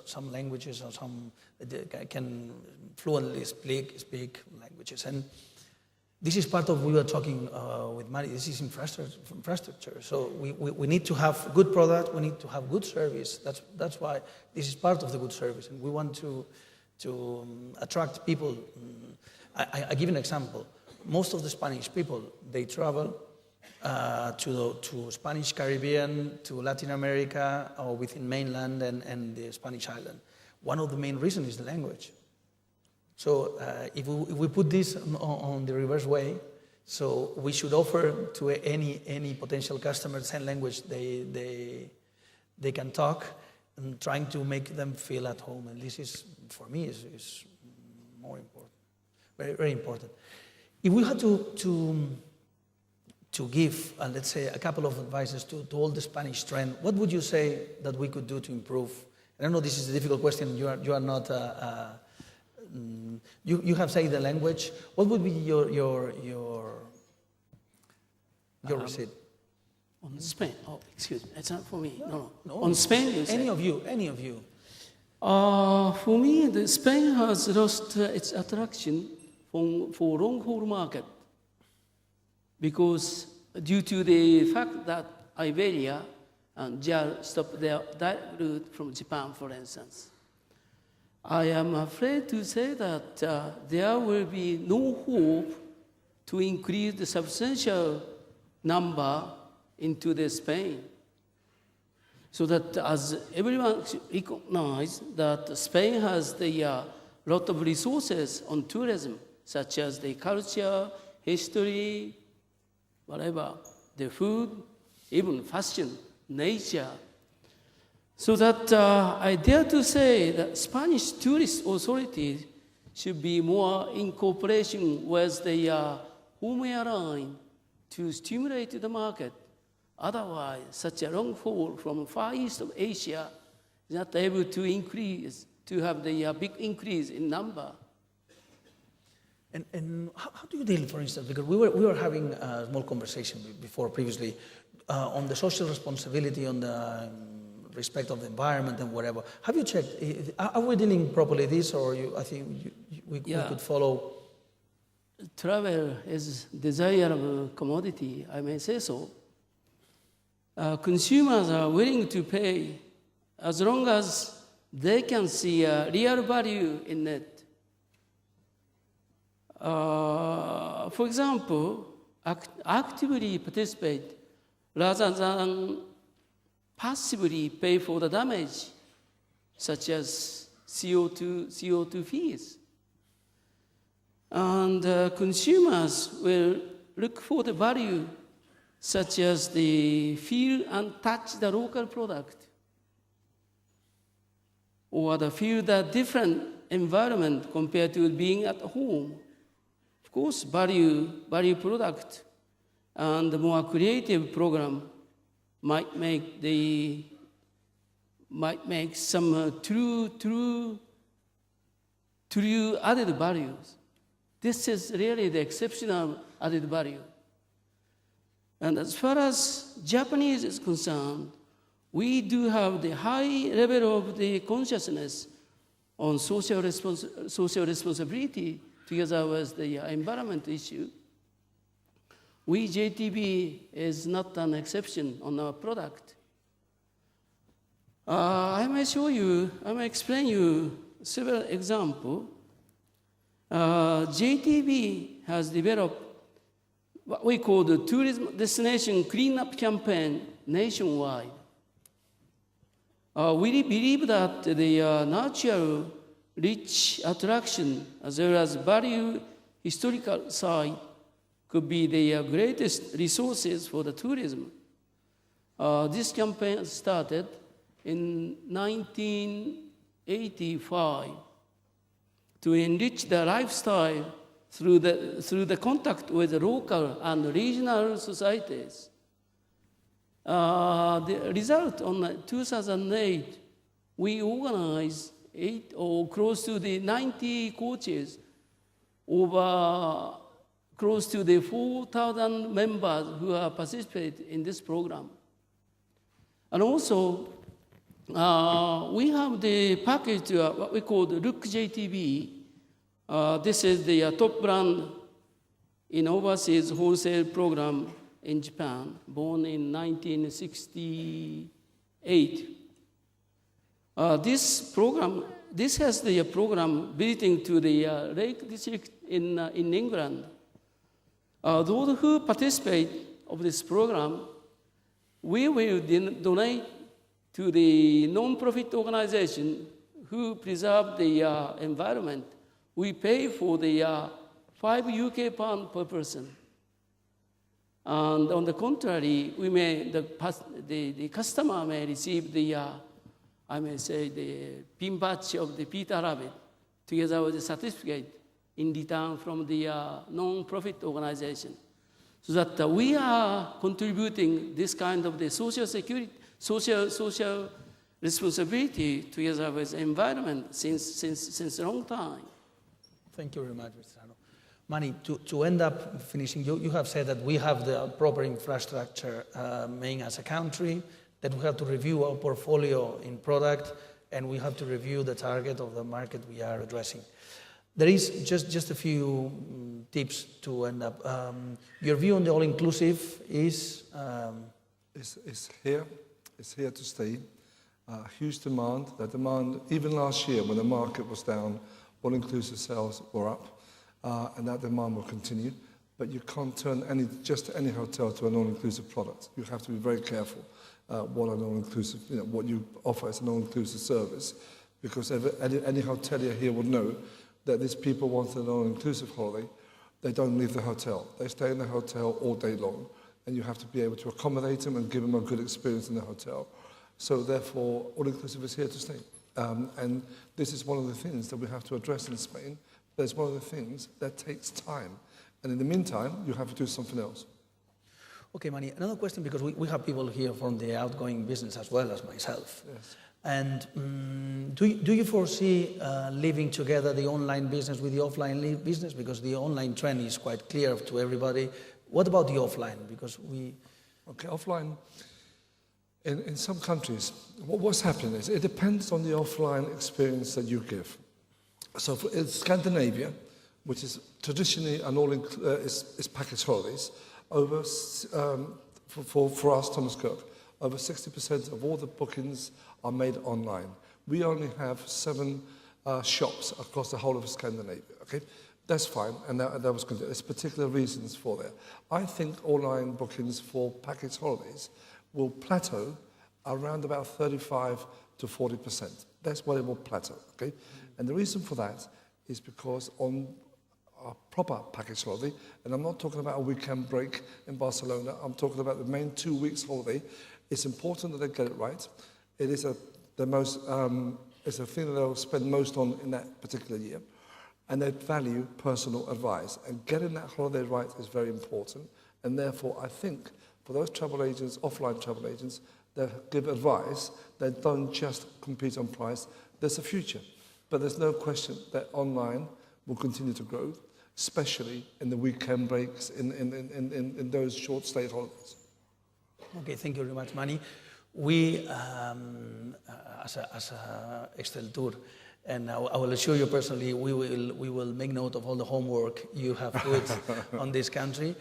some languages or some that can fluently speak languages. And this is part of, we were talking with Mari, this is infrastructure. So we need to have good product, we need to have good service. That's why this is part of the good service. And we want to attract people. I give an example. Most of the Spanish people, they travel to Spanish Caribbean, to Latin America, or within mainland and the Spanish island. One of the main reasons is the language. So if we put this on the reverse way, so we should offer to any potential customer the same language they can talk, and trying to make them feel at home. And this is, for me, is more important, very, very important. If we had to give, let's say, a couple of advices to all the Spanish trend, what would you say that we could do to improve? And I know this is a difficult question. You are not. You have said the language. What would be your receipt? On Spain. Oh, excuse me. It's not for me. No. On Spain, you say? Any of you. For me, Spain has lost its attraction for long-haul market, because due to the fact that Iberia and JAL stopped their direct route from Japan, for instance. I am afraid to say that there will be no hope to increase the substantial number into the Spain. So that as everyone should recognize that Spain has the lot of resources on tourism, such as the culture, history, whatever, the food, even fashion, nature. So that I dare to say that Spanish tourist authorities should be more in cooperation with the home airline to stimulate the market. Otherwise, such a long haul from Far East of Asia is not able to increase, to have the big increase in number. And how do you deal, for instance, because we were having a small conversation before previously. on the social responsibility, on the respect of the environment and whatever. Have you checked? Are we dealing properly this, or I think we could follow? Travel is desirable commodity, I may say so. Consumers are willing to pay as long as they can see a real value in it. For example, actively participate rather than passively pay for the damage, such as CO2 fees. And consumers will look for the value, such as the feel and touch the local product, or the feel the different environment compared to being at home. Of course, value product and the more creative program might make some true added values. This is really the exceptional added value. And as far as Japanese is concerned, we do have the high level of the consciousness on social responsibility together with the environment issue. We, JTB, is not an exception on our product. I may explain you several examples. JTB has developed what we call the tourism destination cleanup campaign nationwide. We believe that the natural rich attraction as well as value historical site could be the greatest resources for the tourism. This campaign started in 1985 to enrich the lifestyle through the contact with the local and regional societies. The result on 2008, we organized close to the 90 coaches, over close to the 4,000 members who are participating in this program. And also, we have the package, what we call the Look JTB. This is the top brand in overseas wholesale program in Japan, born in 1968. This has the program visiting to the Lake District in England. Those who participate of this program, we will donate to the non-profit organization who preserve the environment. We pay for the 5 UK pounds per person. And on the contrary, the customer may receive the, I may say, the pin badge of the Peter Rabbit, together with the certificate in return from the non-profit organization. So that we are contributing this kind of the social security, social responsibility together with the environment since a long time. Thank you very much, Mr. Sano. Mani, to end up finishing, you have said that we have the proper infrastructure main as a country, that we have to review our portfolio in product, and we have to review the target of the market we are addressing. There is just a few tips to end up. Your view on the all-inclusive is? It's here to stay. Huge demand. That demand, even last year when the market was down, all-inclusive sales were up, and that demand will continue. But you can't turn any hotel to an all-inclusive product. You have to be very careful what an all-inclusive, what you offer as an all-inclusive service, because any hotelier here would know that these people want an all-inclusive holiday. They don't leave the hotel. They stay in the hotel all day long, and you have to be able to accommodate them and give them a good experience in the hotel. So therefore, all-inclusive is here to stay. And this is one of the things that we have to address in Spain. But it's one of the things that takes time. And in the meantime, you have to do something else. Okay, Mani, another question, because we have people here from the outgoing business as well as myself. Yes. And do you foresee living together the online business with the offline business? Because the online trend is quite clear to everybody. What about the offline? Because Okay, offline, in some countries, what's happening is it depends on the offline experience that you give. So in Scandinavia, which is traditionally is package holidays, over for us, Thomas Cook, over 60% of all the bookings are made online. We only have 7 shops across the whole of Scandinavia. Okay, that's fine, and that was good. There's particular reasons for that. I think online bookings for package holidays will plateau around about 35 to 40%. That's where it will plateau. Okay, and the reason for that is because on a proper package holiday, and I'm not talking about a weekend break in Barcelona, I'm talking about the main 2 weeks holiday. It's important that they get it right. It is it's a thing that they'll spend most on in that particular year, and they value personal advice. And getting that holiday right is very important, and therefore I think for those travel agents, offline travel agents, that give advice, they don't just compete on price, there's a future. But there's no question that online will continue to grow, especially in the weekend breaks, in those short stay holidays. Okay, thank you very much, Manny. We, as a Exceltur, and I will assure you personally, we will make note of all the homework you have put on this country.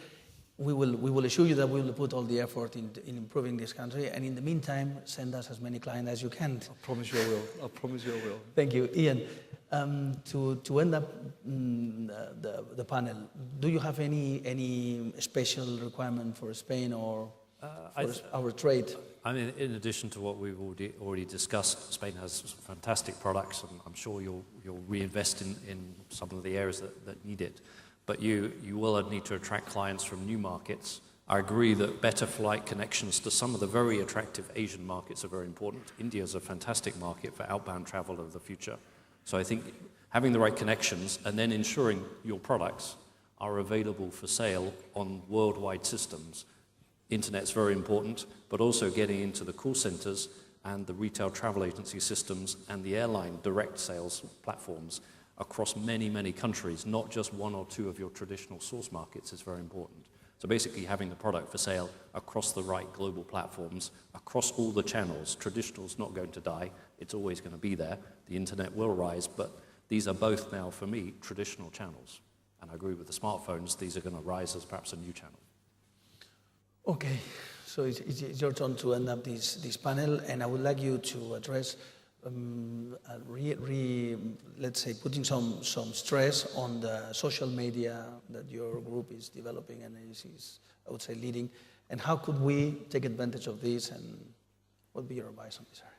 We will assure you that we will put all the effort in improving this country, and in the meantime, send us as many clients as you can. I promise you I will. I promise you I will. Thank you, Ian. To end up the panel, do you have any special requirement for Spain or for our trade? I mean, in addition to what we've already discussed, Spain has fantastic products, and I'm sure you'll reinvest in some of the areas that need it. But you will need to attract clients from new markets. I agree that better flight connections to some of the very attractive Asian markets are very important. India is a fantastic market for outbound travel of the future. So I think having the right connections and then ensuring your products are available for sale on worldwide systems. Internet's very important, but also getting into the call centers and the retail travel agency systems and the airline direct sales platforms across many, many countries, not just 1 or 2 of your traditional source markets is very important. So basically having the product for sale across the right global platforms, across all the channels. Traditional's not going to die, it's always going to be there. The internet will rise, but these are both now, for me, traditional channels. And I agree with the smartphones, these are going to rise as perhaps a new channel. Okay, so it's your turn to end up this panel, and I would like you to address let's say, putting some stress on the social media that your group is developing and is, I would say, leading, and how could we take advantage of this, and what would be your advice on this area?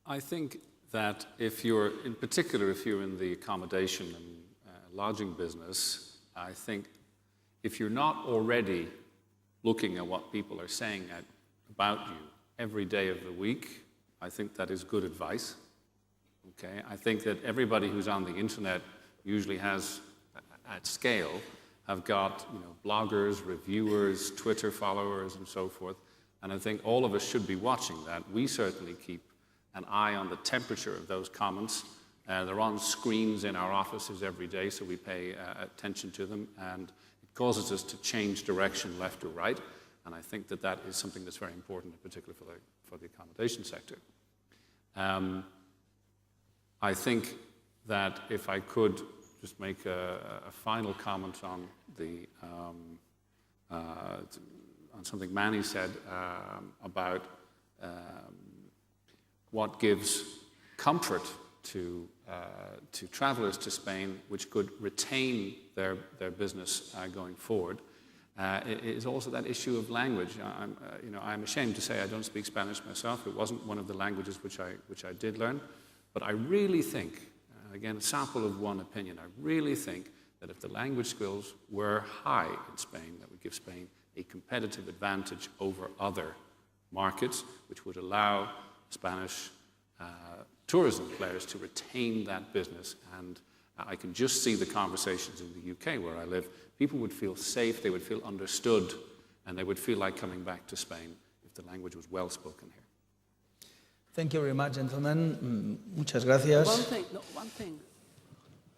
I think that in particular, if you're in the accommodation and lodging business, I think if you're not already looking at what people are saying about you every day of the week, I think that is good advice. Okay, I think that everybody who's on the internet usually has, at scale, have got bloggers, reviewers, Twitter followers, and so forth. And I think all of us should be watching that. We certainly keep an eye on the temperature of those comments. They're on screens in our offices every day, so we pay attention to them, and it causes us to change direction left or right. And I think that is something that's very important, in particular for the accommodation sector. I think that if I could just make a final comment on on something Manny said about what gives comfort to travelers to Spain, which could retain their business going forward. It is also that issue of language. I'm ashamed to say I don't speak Spanish myself. It wasn't one of the languages which I did learn. But I really think, again, a sample of one opinion, I really think that if the language skills were high in Spain, that would give Spain a competitive advantage over other markets, which would allow Spanish tourism players to retain that business. And I can just see the conversations in the UK where I live. People would feel safe, they would feel understood, and they would feel like coming back to Spain if the language was well spoken here. Thank you very much, gentlemen. Muchas gracias. One thing.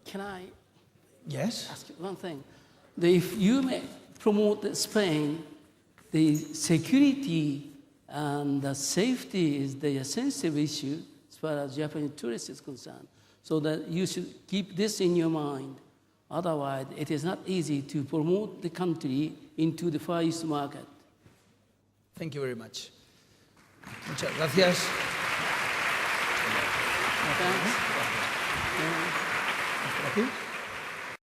Can I Yes? ask you one thing? If you may promote Spain, the security and the safety is the essential issue as far as Japanese tourists is concerned. So that you should keep this in your mind. Otherwise, it is not easy to promote the country into the Far East market. Thank you very much. Muchas gracias. Thanks. Por aquí.